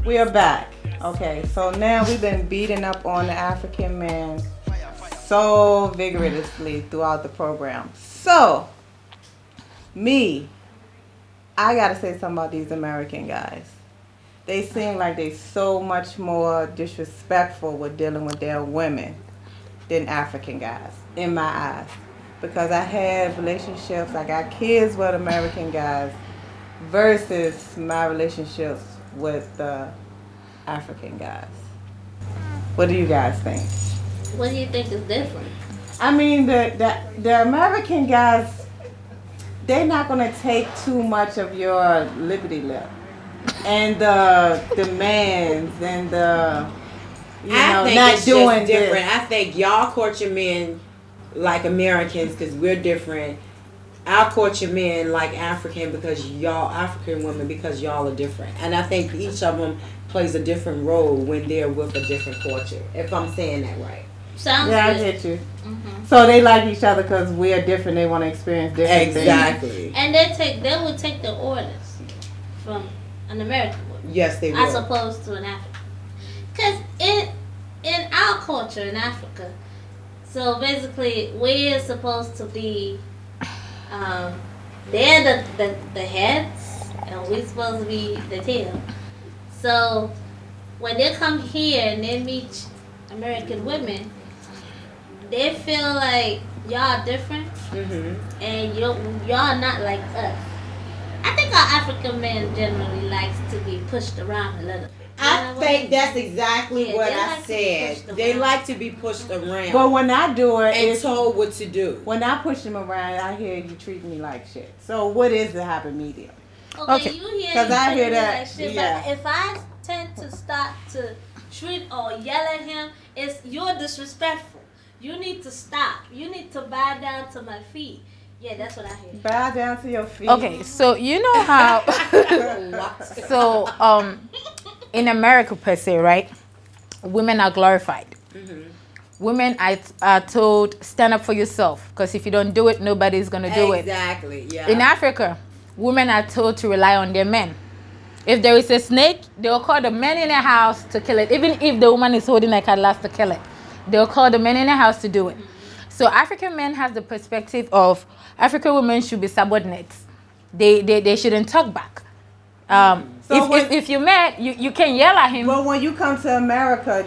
We are back. Okay, so now we've been beating up on the African man so vigorously throughout the program. So, me, I gotta say something about these American guys. They seem like they so much more disrespectful with dealing with their women than African guys, in my eyes. Because I have relationships, I got kids with American guys versus my relationships with African guys. What do you guys think? What do you think is different? I mean, the American guys, they're not gonna take too much of your liberty lip and the demands and the I think not it's doing just different. this. I think y'all court your men like Americans because we're different. I'll court your men like African because y'all African women because y'all are different. And I think each of them plays a different role when they're with a different culture. If I'm saying that right. Sounds Yeah, I good. get you. So they like each other because we're different. They want to experience different things. Exactly. And they would take the orders from an American woman. Yes, they As will. opposed to an African. Because in our culture in Africa, so basically we're supposed to be, they're the heads and we're supposed to be the tail. So when they come here and they meet American women, they feel like y'all different and y'all not like us. I think our African men generally likes to be pushed around a little bit. I think that's exactly Yeah, what they I like to be pushed said. They around. like to be pushed around But when I do it, and it's, told what to do. when I push them around, I hear you treat me like shit. So what is the happy medium? Okay, you hear 'Cause I hear me that, like shit, yeah. but if I tend to start to treat or yell at him, you're disrespectful. You need to stop. You need to bow down to my feet. Yeah, that's what I hear. Bow down to your feet. Okay, so you know how so in America per se, right? Women are glorified. Women are told stand up for yourself because if you don't do it, nobody's gonna do it. Exactly. Yeah. In Africa, women are told to rely on their men. If there is a snake, they'll call the men in the house to kill it. Even if the woman is holding a cutlass to kill it, they'll call the men in the house to do it. So African men has the perspective of African women should be subordinates. They shouldn't talk back. So If you're mad, you can yell at him. But when you come to America,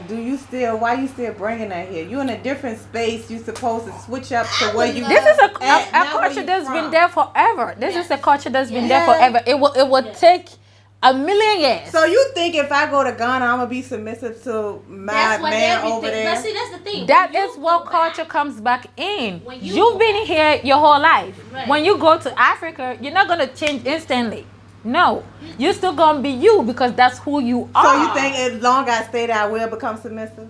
why you still bringing that here? You in a different space. You supposed to switch up to where you. This is a Now where culture you that's from? been there forever. This is a culture that's been there Yeah. forever. It will take a million years. So you think if I go to Ghana, I'm gonna be submissive to my That's what man everything. over there? But see, that's the thing. That When you is what go culture back- comes back in. When you You've go been here your whole life. Right. When you go to Africa, you're not gonna change instantly. No, you're still gonna be you because that's who you are. So you think as long as I stay there, I will become submissive?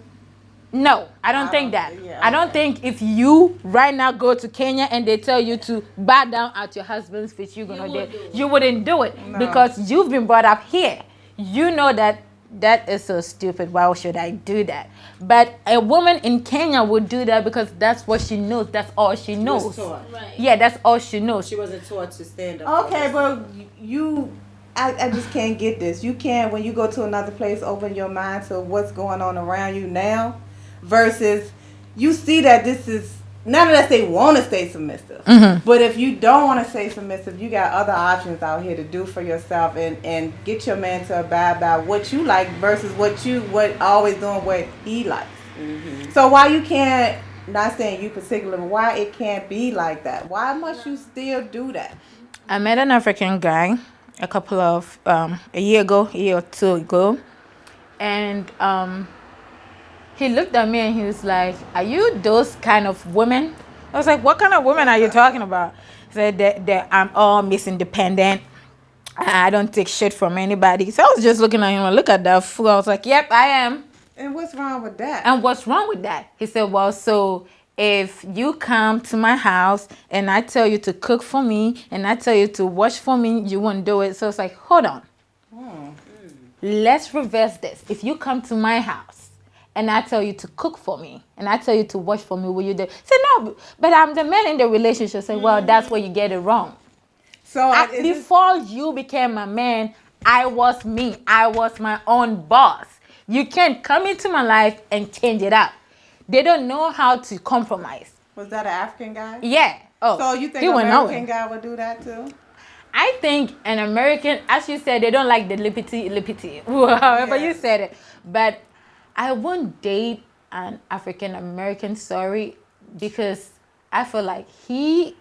No, I don't think that. yeah, I don't okay. think if you right now go to Kenya and they tell you to bow down at your husband's feet, you're gonna do would it. do it. You wouldn't do it No. because you've been brought up here. You know that is so stupid. Why should I do that? But a woman in Kenya would do that because that's what she knows. That's all she She was knows. taught. Right. Yeah, that's all she knows. She wasn't taught to stand up. Okay, but I just can't get this. You can't, when you go to another place, open your mind to what's going on around you now versus you see that this is, not unless they want to stay submissive. But if you don't want to stay submissive, you got other options out here to do for yourself and get your man to abide by what you like versus what always doing what he likes. So why you can't, not saying you particular, but why it can't be like that? Why must you still do that? I met an African guy a couple of a year or two ago, and he looked at me and he was like, "Are you those kind of women?" I was like, "What kind of women are you talking about?" He said that I'm all Miss Independent. I don't take shit from anybody. So I was just looking at him and look at that fool. I was like, "Yep, I am." And what's wrong with that? And what's wrong with that? He said, well, so if you come to my house and I tell you to cook for me and I tell you to wash for me, you won't do it. So it's like, hold on. Let's reverse this. If you come to my house and I tell you to cook for me and I tell you to wash for me, will you do it? Say, no, but I'm the man in the relationship. Say, well, that's where you get it wrong. So Before you became a man, I was me. I was my own boss. You can't come into my life and change it up. They don't know how to compromise. Was that an African guy? Yeah. Oh, So you think he an went American nowhere. guy would do that too? I think an American, as you said, they don't like the lippity, however you said it. But I won't date an African American, sorry, because I feel like I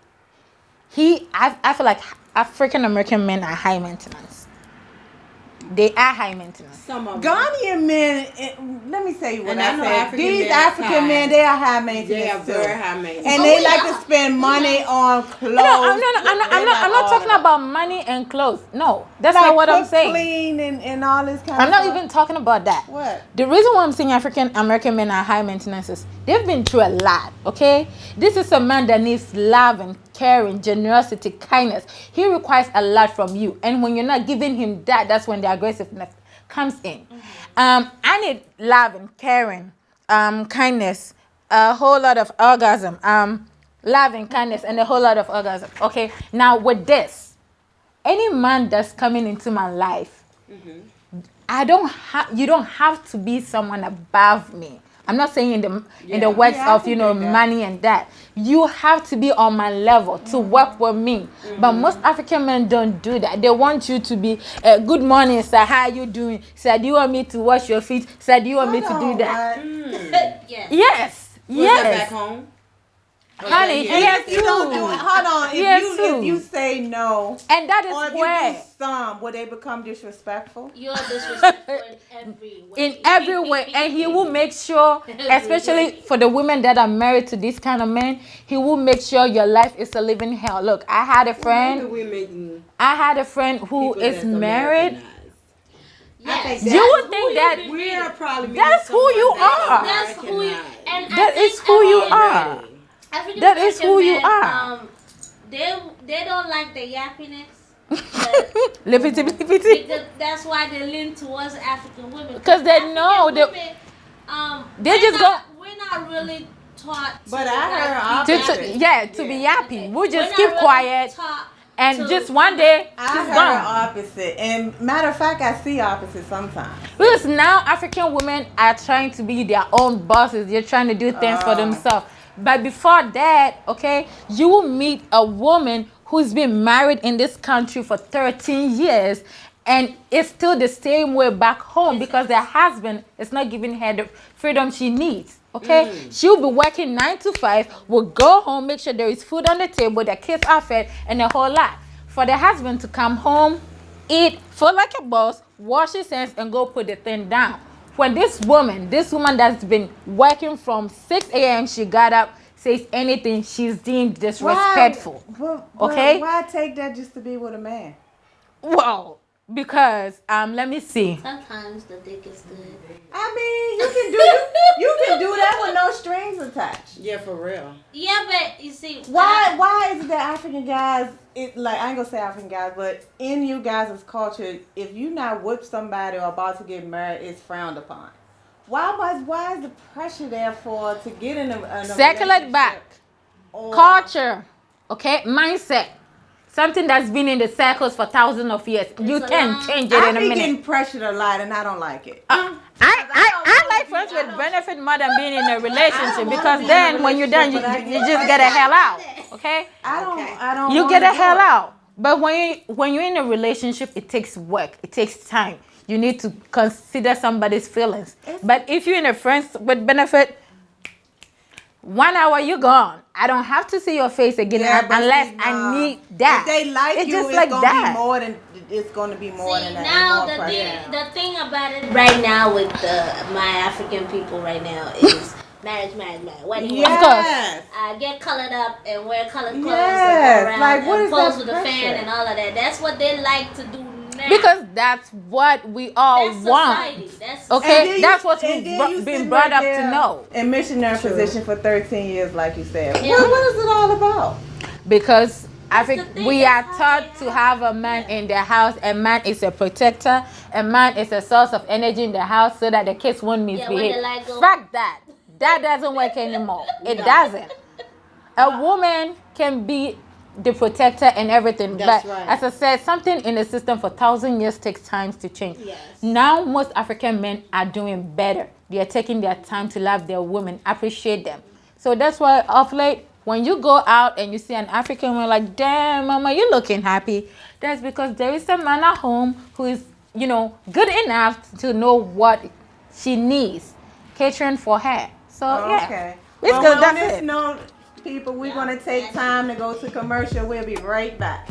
feel like African American men are high maintenance. They are high maintenance. Some of them. Ghanaian men, let me tell you what And I know said. African These men are African high. men, they are high maintenance They are too. very high maintenance. And Oh, they we like are. to spend money on clothes. No, I'm not talking about money and clothes. No, that's like not what I'm cook, saying. clean and all this kind I'm of not stuff. even talking about that. What? The reason why I'm saying African American men are high maintenance is they've been through a lot, okay? This is a man that needs love and caring, generosity, kindness. He requires a lot from you. And when you're not giving him that, that's when the aggressiveness comes in. I need love and caring, kindness, a whole lot of orgasm, love and kindness, and a whole lot of orgasm. Okay, now with this, any man that's coming into my life, you don't have to be someone above me. I'm not saying in the words Yeah, I of can dig that. money and that. You have to be on my level to work with me. But most African men don't do that. They want you to be good morning, sir. How you doing? Sir, do you want me to wash your feet? Sir, do you want me to do that? Yes. Yes. Was Yes. that back home? Honey, Yeah. here If you don't do it, too. hold on. Here If too. you say no, And that or is if you where do some, will they become disrespectful? You're disrespectful in every way. in every way, and he will make sure, especially for the women that are married to this kind of men, he will make sure your life is a living hell. Look, I had a friend who is married. Yes. You would think that We're probably That's who you are. That's who you, and that is who you are. African That is who you men, are. They don't like the yappiness. but Lippity. because that's why they lean towards African women. 'Cause they African know they- women, they we're just not, we're not really taught. But to, I heard be opposite. yappy. To be happy. We'll We're just not keep really quiet taught and to- just one day I she's heard gone. opposite, and matter of fact, I see opposite sometimes. Because now African women are trying to be their own bosses. They're trying to do things for Oh. themselves. But before that, okay, you will meet a woman who's been married in this country for 13 years and it's still the same way back home because their husband is not giving her the freedom she needs. Okay, she'll be working 9 to 5, will go home, make sure there is food on the table, the kids are fed, and a whole lot. For the husband to come home, eat, feel like a boss, wash his hands, and go put the thing down. When this woman that's been working from 6 a.m., she got up, says anything, she's deemed disrespectful. Okay? Why take that just to be with a man? Well, because let me see. Sometimes the dick is good. I mean, you can do that with no strings attached. Yeah, for real. Yeah, but you see, Why is it that African guys, like I ain't gonna say African guys, but in you guys' culture, if you not with somebody or about to get married, it's frowned upon. Why is the pressure there to get in a Circle it back. Or- Culture, okay, mindset. Something that's been in the circles for thousands of years. You a can lie. change it I in a be minute. getting pressured a lot, and I don't like it. I like friends with benefit more than being in a relationship because then when you're done, you just get the hell out. Okay? I don't. You wanna get the do hell it. out. But when you're in a relationship, it takes work. It takes time. You need to consider somebody's feelings. But if you're in a friends with benefit, 1 hour you're gone. I don't have to see your face again but unless see, I need that. If they like it's you, just it's like gonna that. be more than it's gonna be more See, than that. now and more pressure. the thing about it right now with my African people right now is marriage. Wedding, Yes. get colored up and wear colored clothes Yes, and go around like, what and is pose that with a pressure? fan and all of that. That's what they like to do now. Because that's what we all that's want. society. That's Okay, And then that's you- what and we've then you been sitting brought right up there to know. In missionary position for 13 years, like you said. Yeah. What is it all about? Because the thing, we are that's how taught they to have a man in the house. A man is a protector. A man is a source of energy in the house so that the kids won't when misbehave. the light go- Fuck that. That doesn't work anymore. It doesn't. A woman can be the protector and everything. That's But right. as I said, something in the system for 1,000 years takes time to change. Yes. Now most African men are doing better. They are taking their time to love their women, appreciate them. So that's why of late, when you go out and you see an African woman like, damn, mama, you looking happy. That's because there is a man at home who is, you know, good enough to know what she needs, catering for her. So yeah, Okay. it's Well, good. on That's this it. note, people, we're going to take time to go to commercial. We'll be right back.